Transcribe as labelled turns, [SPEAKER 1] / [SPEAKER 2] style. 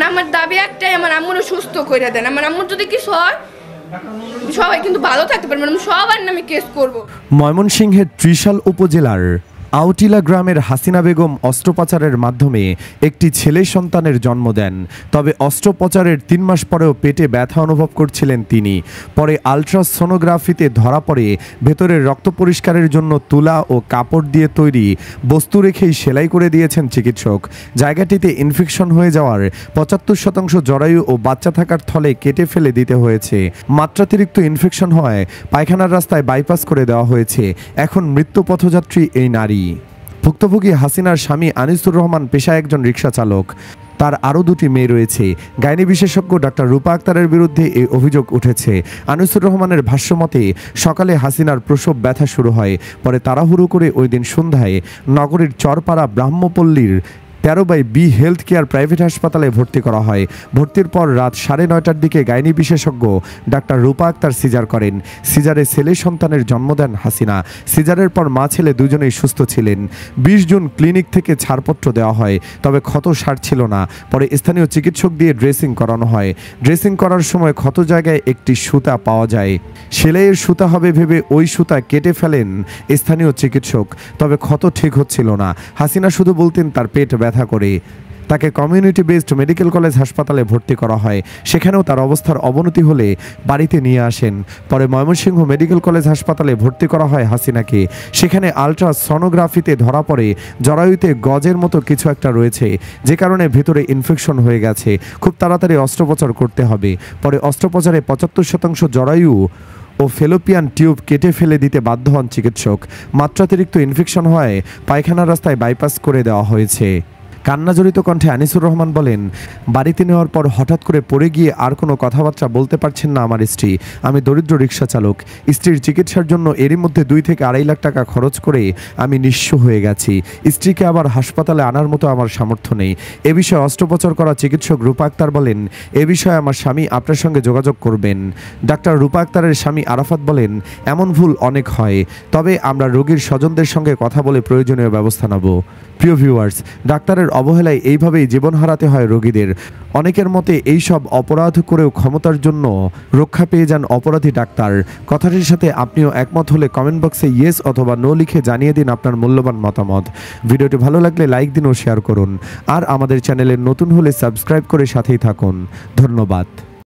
[SPEAKER 1] আমার দাবি একটাই, আমার আম্মুর সুস্থ করে দেন। আমার আম্মুর যদি কিছু হয় সবাই কিন্তু ভালো থাকতে পারবে, আমি সবার নামে কেস করব।
[SPEAKER 2] ময়মনসিংহের ত্রিশাল উপজেলার আউটিলা গ্রামের হাসিনা বেগম অস্ত্রোপচারের মাধ্যমে একটি ছেলে সন্তানের জন্ম দেন। তবে অস্ত্রোপচারের 3 মাস পরেও পেটে ব্যথা অনুভব করছিলেন তিনি। পরে আলট্রাসোনোগ্রাফিতে ধরা পড়ে ভেতরের রক্ত পরিষ্কারের জন্য তুলা ও কাপড় দিয়ে তৈরি বস্তু রেখেই সেলাই করে দিয়েছেন চিকিৎসক। জায়গাটিতে ইনফেকশন হয়ে যাওয়ার 75% জরায়ু ও বাচ্চা থাকার থলে কেটে ফেলে দিতে হয়েছে। মাত্রাতিরিক্ত ইনফেকশন হওয়ায় পায়খানার রাস্তায় বাইপাস করে দেওয়া হয়েছে। এখন মৃত্যু পথযাত্রী এই নারী। ভুক্তভোগী হাসিনার স্বামী আনিসুর রহমান পেশায় একজন রিকশা চালক। তার আরও 2টি মেয়ে রয়েছে। গাইনি বিশেষজ্ঞ ডাক্তার রূপা আক্তারের বিরুদ্ধে এই অভিযোগ উঠেছে। আনিসুর রহমানের ভাষ্যমতে সকালে হাসিনার প্রসব ব্যথা শুরু হয়। পরে তাড়াহুড়ো করে ওই দিন সন্ধ্যায় নগরীর চরপাড়া ব্রাহ্মপল্লীর 13/B হেলথ কেয়ার প্রাইভেট হাসপাতালে ভর্তি করা হয়। ভর্তির পর রাত 9:30টার দিকে গাইনি বিশেষজ্ঞ ডাক্তার রূপা আক্তার সিজার করেন। সিজারে ছেলে সন্তানের জন্ম দেন হাসিনা। সিজারের পর মা ছেলে দুজনেই সুস্থ ছিলেন। 20 জুন ক্লিনিক থেকে ছাড়পত্র দেওয়া হয়, তবে ক্ষত সারছিল না। পরে স্থানীয় চিকিৎসক দিয়ে ড্রেসিং করানো হয়। ড্রেসিং করার সময় ক্ষত জায়গায় একটি সুতা পাওয়া যায়। সেলাইয়ের সুতা হবে ভেবে ওই সুতা কেটে ফেলেন স্থানীয় চিকিৎসক, তবে ক্ষত ঠিক হচ্ছিল না। হাসিনা শুধু বলতেন তার পেট ব্যথা করে। তাকে কমিউনিটি বেসড মেডিকেল কলেজ হাসপাতালে ভর্তি করা হয়। সেখানেও তার অবস্থার অবনতি হলে বাড়িতে নিয়ে আসেন। পরে ময়মনসিংহ মেডিকেল কলেজ হাসপাতালে ভর্তি করা হয় হাসিনাকে। সেখানে আলট্রাসোনোগ্রাফিতে ধরা পড়ে জরায়ুতে গজের মতো কিছু একটা রয়েছে, যে কারণে ভেতরে ইনফেকশন হয়ে গেছে। খুব তাড়াতাড়ি অস্ত্রোপচার করতে হবে। পরে অস্ত্রোপচারে 75% জরায়ু ও ফেলোপিয়ান টিউব কেটে ফেলে দিতে বাধ্য হন চিকিৎসক। মাত্রাতিরিক্ত ইনফেকশন হওয়ায় পায়খানার রাস্তায় বাইপাস করে দেওয়া হয়েছে। কান্নাজড়িত কণ্ঠে আনিসুর রহমান বলেন, বাড়িতে নেওয়ার পর হঠাৎ করে পড়ে গিয়ে আর কোনো কথাবার্তা বলতে পারছেন না আমার স্ত্রী। আমি দরিদ্র রিক্সা চালক। স্ত্রীর চিকিৎসার জন্য এরই মধ্যে 2 থেকে 2.5 লাখ টাকা খরচ করে আমি নিঃস্ব হয়ে গেছি। স্ত্রীকে আবার হাসপাতালে আনার মতো আমার সামর্থ্য নেই। এ বিষয়ে অস্ত্রোপচার করা চিকিৎসক রূপা আক্তার বলেন, এ বিষয়ে আমার স্বামী আপনার সঙ্গে যোগাযোগ করবেন। ডাক্তার রূপা আক্তারের স্বামী আরাফাত বলেন, এমন ভুল অনেক হয়, তবে আমরা রোগীর স্বজনদের সঙ্গে কথা বলে প্রয়োজনীয় ব্যবস্থা নেব। প্রিয় ভিউয়ার্স, ডাক্তারের অবহেলায় এইভাবেই জীবন হারাতে হয় রোগীদের। অনেকের মতে এইসব অপরাধ করেও ক্ষমতার জন্য রক্ষা পেয়ে যান অপরাধী ডাক্তার। কথাটির সাথে আপনিও একমত হলে কমেন্ট বক্সে ইয়েস অথবা নো লিখে জানিয়ে দিন আপনার মূল্যবান মতামত। ভিডিওটি ভালো লাগলে লাইক দিন ও শেয়ার করুন। আর আমাদের চ্যানেলে নতুন হলে সাবস্ক্রাইব করে সাথেই থাকুন। ধন্যবাদ।